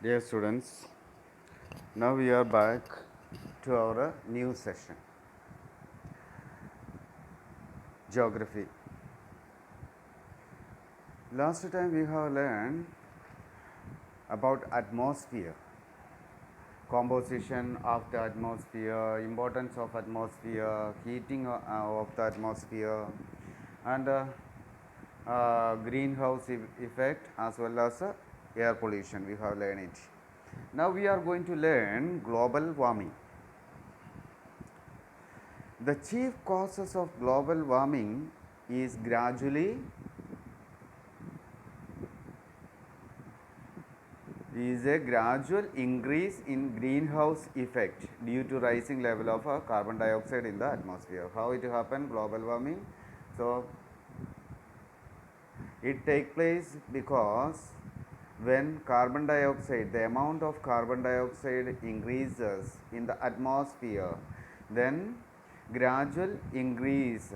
Dear students, now we are back to our new session, Geography. Last time we have learned about atmosphere, composition of the atmosphere, importance of atmosphere, heating of the atmosphere, and greenhouse effect as well as air pollution. We have learned it. Now we are going to learn global warming. The chief causes of global warming is a gradual increase in greenhouse effect due to rising level of carbon dioxide in the atmosphere. How it happen? Global warming. So it take place because when carbon dioxide, the amount of carbon dioxide increases in the atmosphere, then gradual increase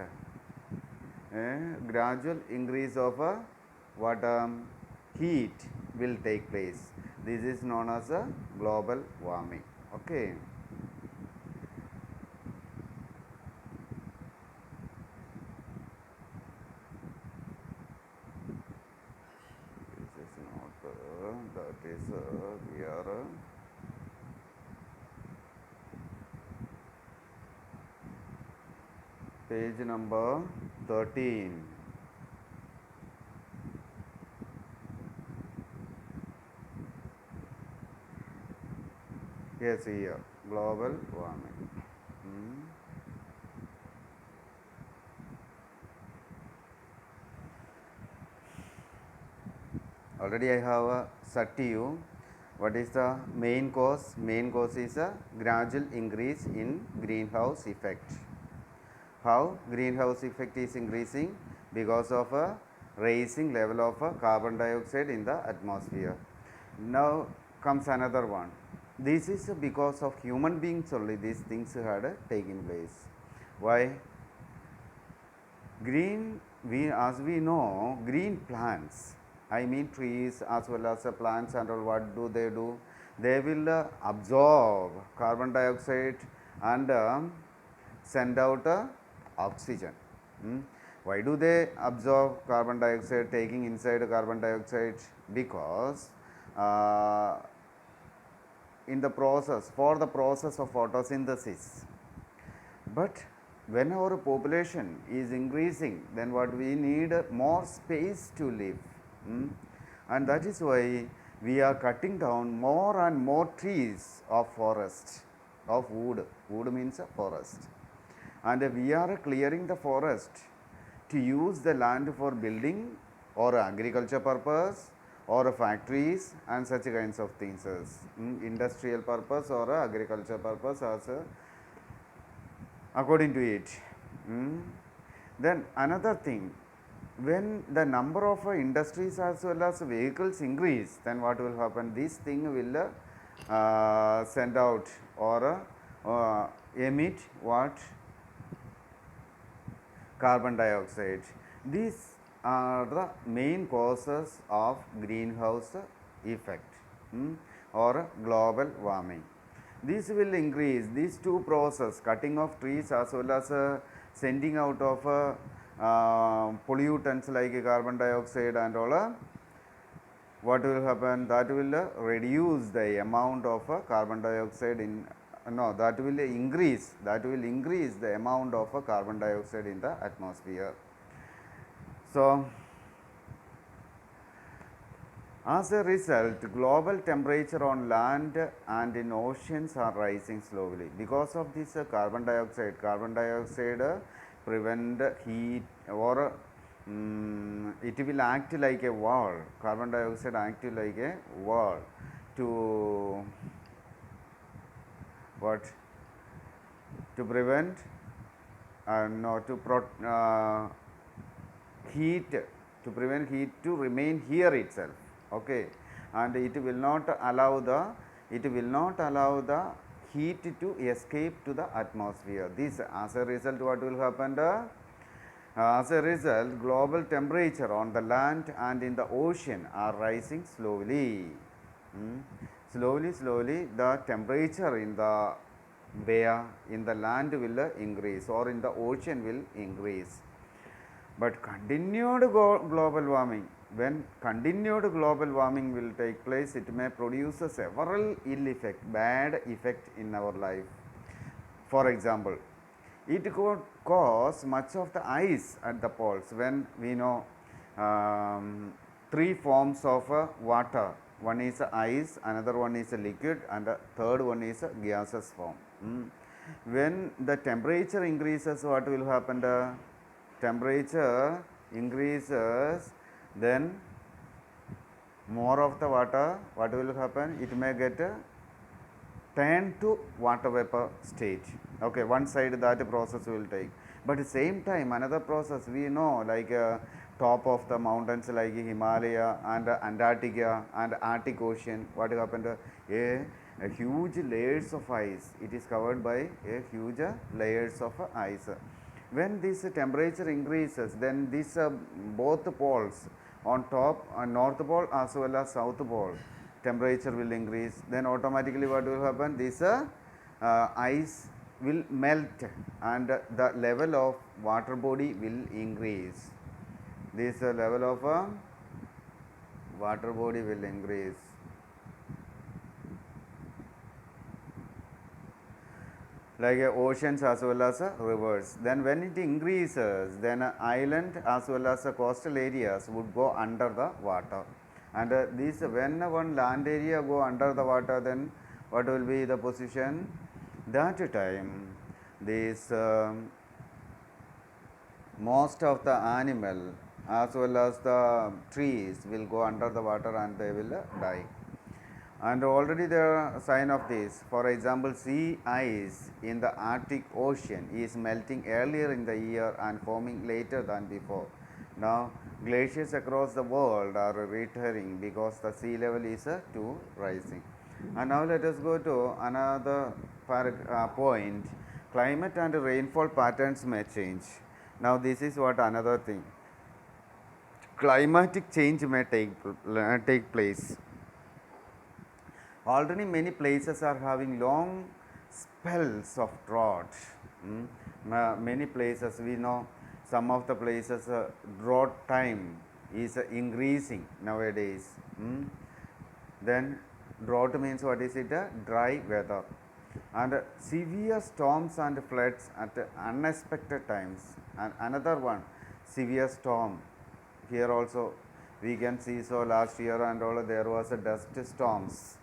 of what heat will take place. This is known as a global warming. Okay. This is not that is we are page number 13. Yes, here global warming. Already I have said to you what is the main cause. Main cause is a gradual increase in greenhouse effect. How greenhouse effect is increasing? Because of a rising level of carbon dioxide in the atmosphere. Now comes another one. This is because of human beings only these things had taken place. Why? As we know, green plants, I mean trees as well as plants and all, what do? They will absorb carbon dioxide and send out oxygen. Why do they absorb carbon dioxide, taking inside carbon dioxide? Because in the process, for the process of photosynthesis. But when our population is increasing, then what we need more space to live. And that is why we are cutting down more and more trees of forest, of wood. Wood means a forest. And we are clearing the forest to use the land for building or agriculture purpose or factories and such kinds of things as industrial purpose or agriculture purpose as according to it. Then another thing, when the number of industries as well as vehicles increase, then what will happen? This thing will send out or emit what? Carbon dioxide. These are the main causes of greenhouse effect or global warming. This will increase these two processes, cutting of trees as well as sending out of pollutants like carbon dioxide and all. What will happen? That will reduce the amount of carbon dioxide in that will increase the amount of carbon dioxide in the atmosphere. So as a result, global temperature on land and in oceans are rising slowly because of this carbon dioxide. Carbon dioxide prevent heat or it will act like a wall. Carbon dioxide act like a wall to what? To prevent heat, to prevent heat to remain here itself. Okay, and it will not allow the heat to escape to the atmosphere. This, as a result, what will happen? As a result, global temperature on the land and in the ocean are rising slowly. slowly the temperature in the where in the land will increase or in the ocean will increase. But continued global warming, when continued global warming will take place, it may produce several ill effect, bad effect in our life. For example, it could cause much of the ice at the poles. When we know three forms of water, one is ice, another one is a liquid, and the third one is a gaseous form. When the temperature increases, what will happen? The temperature increases, then more of the water, what will happen? It may get turn to water vapor state. Okay, one side that process will take. But at the same time, another process we know, like top of the mountains like Himalaya and Antarctica and Arctic Ocean, what happened? A huge layers of ice. It is covered by a huge layers of ice. When this temperature increases, then these both poles on top, north pole as well as south pole, temperature will increase. Then automatically what will happen? This ice will melt and the level of water body will increase. This level of water body will increase. Like oceans as well as rivers. Then when it increases, then island as well as coastal areas would go under the water. And this, when one land area go under the water, then what will be the position? That time, this most of the animal as well as the trees will go under the water and they will die. And already there are sign of this. For example, sea ice in the Arctic Ocean is melting earlier in the year and forming later than before. Now, glaciers across the world are retiring because the sea level is too rising. And now let us go to another point. Climate and rainfall patterns may change. Now, this is what another thing. Climatic change may take place. Already many places are having long spells of drought. Many places we know, some of the places drought time is increasing nowadays. Then drought means what is it? Dry weather. And severe storms and floods at unexpected times. And another one, severe storm. Here also we can see, so last year and all there was a dust storms.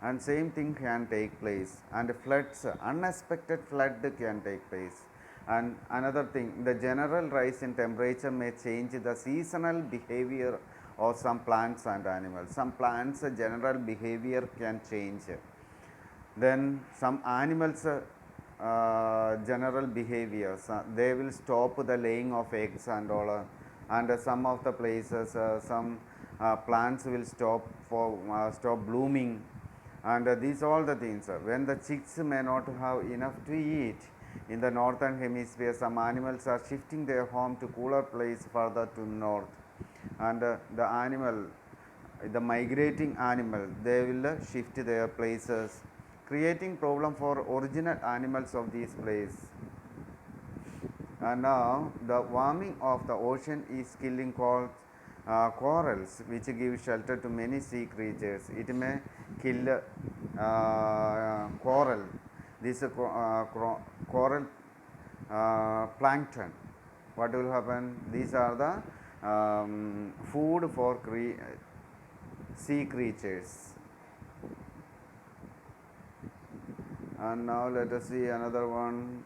And same thing can take place, and floods, unexpected flood can take place. And another thing, the general rise in temperature may change the seasonal behavior of some plants and animals. Some plants general behavior can change. Then some animals general behaviors, they will stop the laying of eggs and all, and some of the places some plants will stop blooming. And these all the things, when the chicks may not have enough to eat in the northern hemisphere, some animals are shifting their home to cooler place further to north. And the migrating animal, they will shift their places, creating problem for original animals of these places. And now the warming of the ocean is killing corals, which give shelter to many sea creatures. It may kill coral. This coral plankton. What will happen? These are the food for sea creatures. And now let us see another one.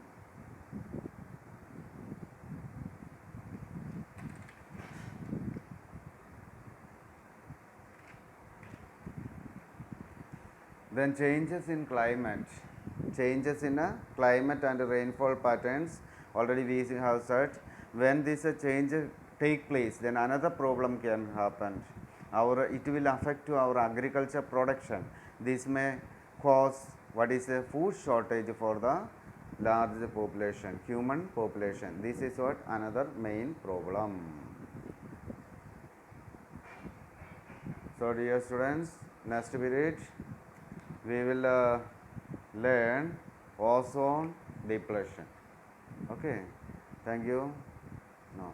Then changes in climate. Changes in climate and rainfall patterns. Already we have said, when this change take place, then another problem can happen. It will affect to our agriculture production. This may cause what is a food shortage for the large population, human population. This is what another main problem. So dear students, next period we will learn ozone depletion. Okay, thank you. No.